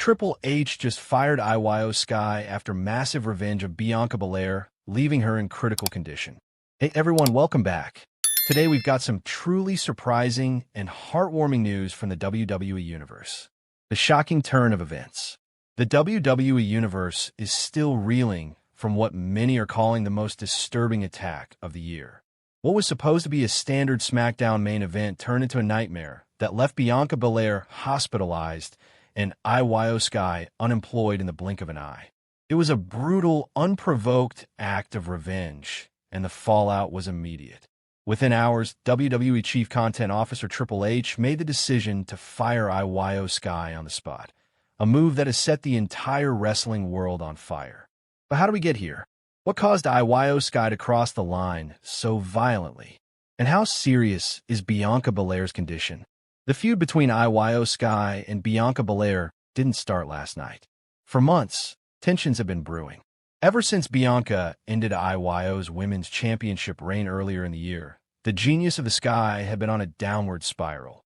Triple H just fired IYO SKY after massive revenge of Bianca Belair, leaving her in critical condition. Hey everyone, welcome back. Today we've got some truly surprising and heartwarming news from the WWE Universe. The shocking turn of events. The WWE Universe is still reeling from what many are calling the most disturbing attack of the year. What was supposed to be a standard SmackDown main event turned into a nightmare that left Bianca Belair hospitalized and IYO SKY unemployed in the blink of an eye. It was a brutal, unprovoked act of revenge, and the fallout was immediate. Within hours, WWE Chief Content Officer Triple H made the decision to fire IYO SKY on the spot, a move that has set the entire wrestling world on fire. But how do we get here? What caused IYO SKY to cross the line so violently? And how serious is Bianca Belair's condition? The feud between IYO SKY and Bianca Belair didn't start last night. For months, tensions have been brewing. Ever since Bianca ended IYO's women's championship reign earlier in the year, the genius of the Sky had been on a downward spiral.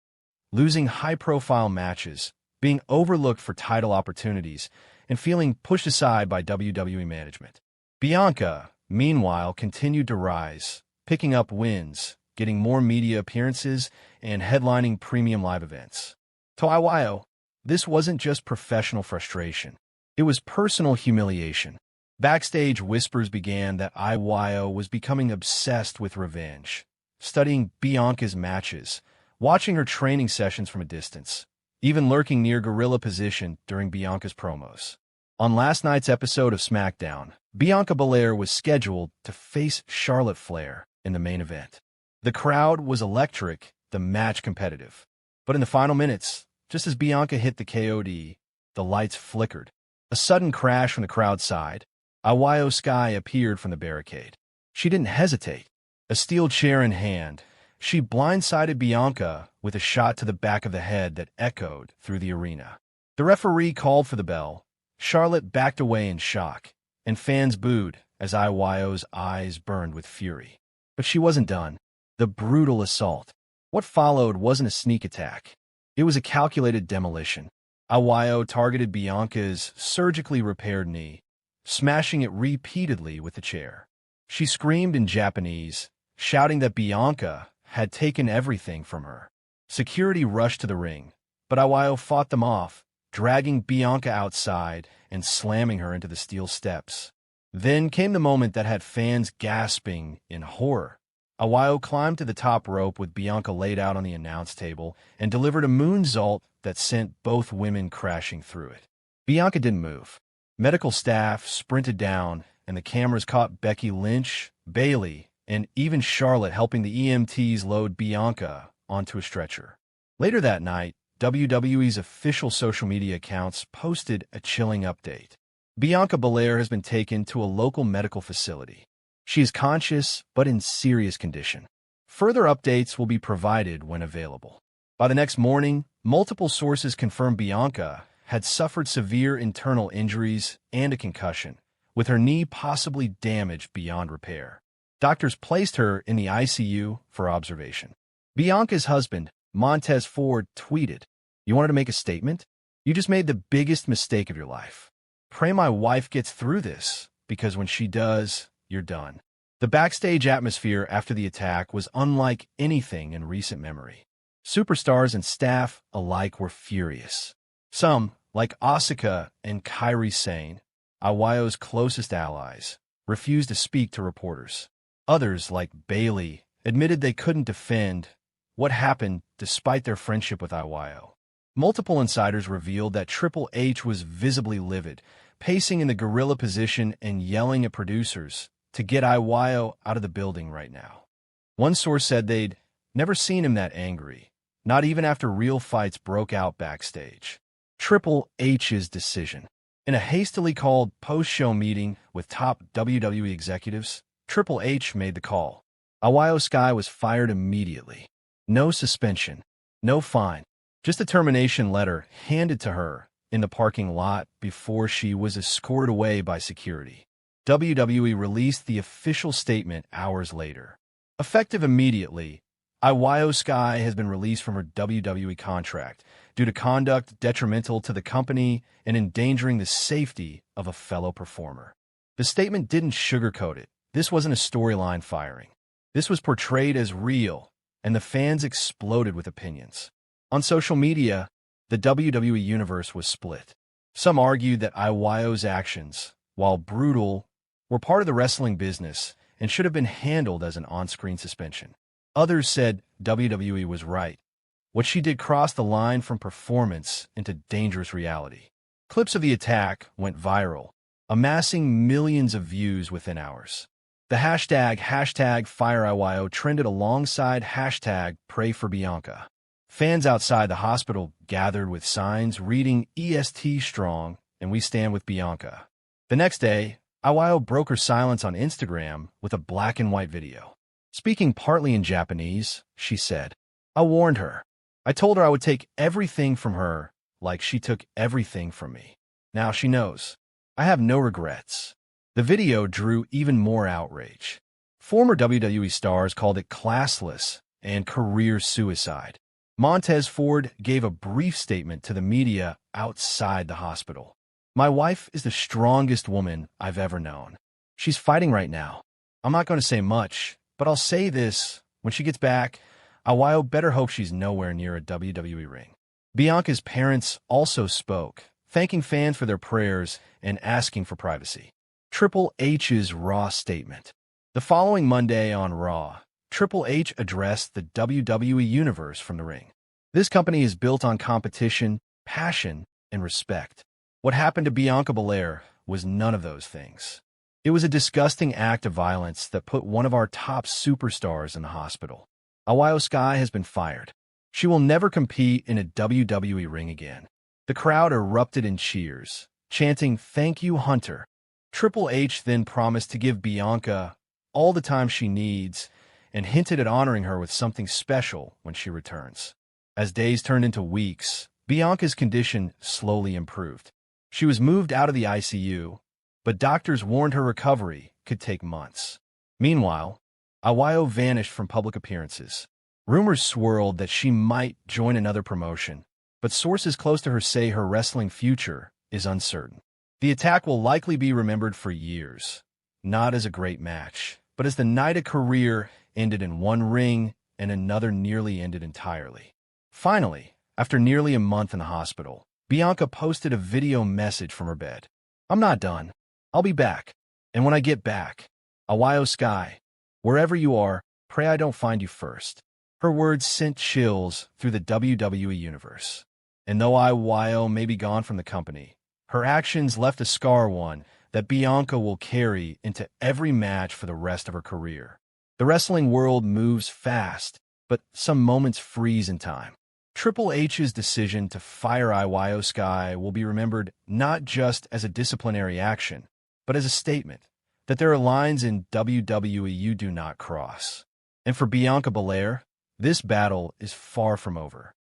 Losing high-profile matches, being overlooked for title opportunities, and feeling pushed aside by WWE management. Bianca, meanwhile, continued to rise, picking up wins, getting more media appearances, and headlining premium live events. To IYO, this wasn't just professional frustration. It was personal humiliation. Backstage whispers began that IYO was becoming obsessed with revenge, studying Bianca's matches, watching her training sessions from a distance, even lurking near gorilla position during Bianca's promos. On last night's episode of SmackDown, Bianca Belair was scheduled to face Charlotte Flair in the main event. The crowd was electric, the match competitive. But in the final minutes, just as Bianca hit the KOD, the lights flickered. A sudden crash from the crowd's side. IYO SKY appeared from the barricade. She didn't hesitate. A steel chair in hand, she blindsided Bianca with a shot to the back of the head that echoed through the arena. The referee called for the bell. Charlotte backed away in shock, and fans booed as IYO's eyes burned with fury. But she wasn't done. The brutal assault. What followed wasn't a sneak attack. It was a calculated demolition. IYO targeted Bianca's surgically repaired knee, smashing it repeatedly with the chair. She screamed in Japanese, shouting that Bianca had taken everything from her. Security rushed to the ring, but IYO fought them off, dragging Bianca outside and slamming her into the steel steps. Then came the moment that had fans gasping in horror. IYO climbed to the top rope with Bianca laid out on the announce table and delivered a moonsault that sent both women crashing through it. Bianca didn't move. Medical staff sprinted down, and the cameras caught Becky Lynch, Bayley, and even Charlotte helping the EMTs load Bianca onto a stretcher. Later that night, WWE's official social media accounts posted a chilling update. Bianca Belair has been taken to a local medical facility. She is conscious, but in serious condition. Further updates will be provided when available. By the next morning, multiple sources confirmed Bianca had suffered severe internal injuries and a concussion, with her knee possibly damaged beyond repair. Doctors placed her in the ICU for observation. Bianca's husband, Montez Ford, tweeted, "You wanted to make a statement? You just made the biggest mistake of your life. Pray my wife gets through this, because when she does, you're done." The backstage atmosphere after the attack was unlike anything in recent memory. Superstars and staff alike were furious. Some, like Asuka and Kairi Sane, IYO's closest allies, refused to speak to reporters. Others, like Bayley, admitted they couldn't defend what happened despite their friendship with IYO. Multiple insiders revealed that Triple H was visibly livid, pacing in the gorilla position and yelling at producers to get IYO out of the building right now. One source said they'd never seen him that angry, not even after real fights broke out backstage. Triple H's decision. In a hastily called post-show meeting with top WWE executives, Triple H made the call. IYO SKY was fired immediately. No suspension, no fine, just a termination letter handed to her in the parking lot before she was escorted away by security. WWE released the official statement hours later. Effective immediately, IYO SKY has been released from her WWE contract due to conduct detrimental to the company and endangering the safety of a fellow performer. The statement didn't sugarcoat it. This wasn't a storyline firing. This was portrayed as real, and the fans exploded with opinions. On social media, the WWE Universe was split. Some argued that IYO's actions, while brutal, were part of the wrestling business and should have been handled as an on-screen suspension. Others said WWE was right. What she did crossed the line from performance into dangerous reality. Clips of the attack went viral, amassing millions of views within hours. The hashtag #FireIYO trended alongside hashtag #PrayForBianca. Fans outside the hospital gathered with signs reading "EST Strong" and "We Stand with Bianca." The next day, IYO broke her silence on Instagram with a black and white video. Speaking partly in Japanese, she said, "I warned her. I told her I would take everything from her like she took everything from me. Now she knows. I have no regrets." The video drew even more outrage. Former WWE stars called it classless and career suicide. Montez Ford gave a brief statement to the media outside the hospital. "My wife is the strongest woman I've ever known. She's fighting right now. I'm not going to say much, but I'll say this. When she gets back, IYO better hope she's nowhere near a WWE ring." Bianca's parents also spoke, thanking fans for their prayers and asking for privacy. Triple H's Raw statement. The following Monday on Raw, Triple H addressed the WWE Universe from the ring. "This company is built on competition, passion, and respect. What happened to Bianca Belair was none of those things. It was a disgusting act of violence that put one of our top superstars in the hospital. IYO SKY has been fired. She will never compete in a WWE ring again." The crowd erupted in cheers, chanting, "Thank you, Hunter." Triple H then promised to give Bianca all the time she needs and hinted at honoring her with something special when she returns. As days turned into weeks, Bianca's condition slowly improved. She was moved out of the ICU, but doctors warned her recovery could take months. Meanwhile, IYO vanished from public appearances. Rumors swirled that she might join another promotion, but sources close to her say her wrestling future is uncertain. The attack will likely be remembered for years, not as a great match, but as the night a career ended in one ring and another nearly ended entirely. Finally, after nearly a month in the hospital, Bianca posted a video message from her bed. "I'm not done. I'll be back. And when I get back, IYO SKY, wherever you are, pray I don't find you first." Her words sent chills through the WWE Universe. And though IYO may be gone from the company, her actions left a scar, one that Bianca will carry into every match for the rest of her career. The wrestling world moves fast, but some moments freeze in time. Triple H's decision to fire IYO SKY will be remembered not just as a disciplinary action, but as a statement that there are lines in WWE you do not cross. And for Bianca Belair, this battle is far from over.